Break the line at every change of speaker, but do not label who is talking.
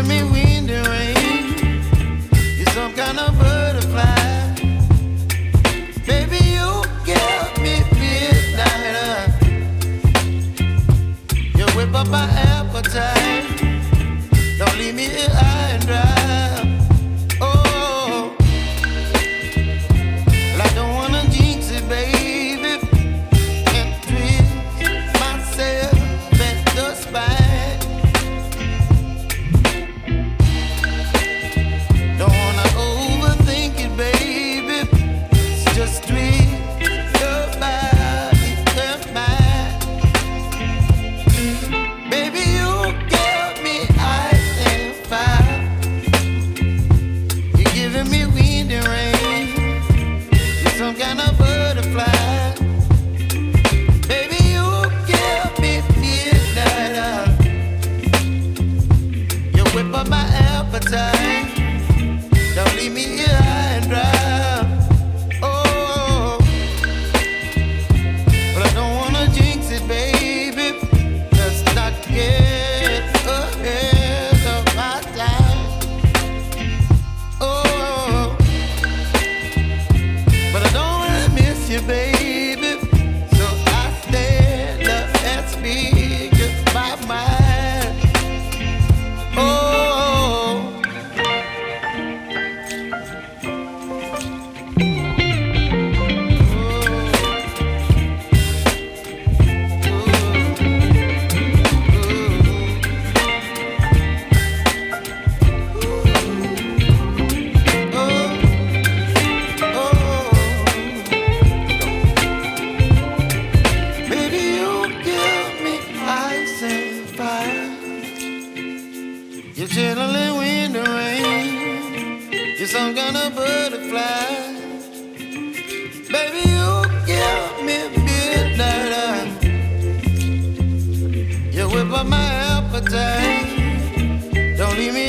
giving me wind and rain. You're some kind of butterfly. Baby, you give me midnight. You whip up my appetite. Don't leave me here high and dry. Oh, well, I don't wanna jinx it, baby. Can't twist myself at the spine. Don't wanna overthink it, baby. It's just twist your body and mine. Baby, you give me ice and fire. You're giving me wind and rain. You're some kind of butterfly. Baby, you give me midnight. You whip up my appetite. Don't leave me here high and dry. Oh, but I don't wanna jinx it, baby. Let's not get ahead of my time. Oh, but I don't wanna miss you, baby. So I stand up and speak my mind. Oh. Baby, you give me ice and fire. You're chilling wind and rain. You're some kind of butterfly. Baby, you give me midnight. You whip up my appetite. Don't leave me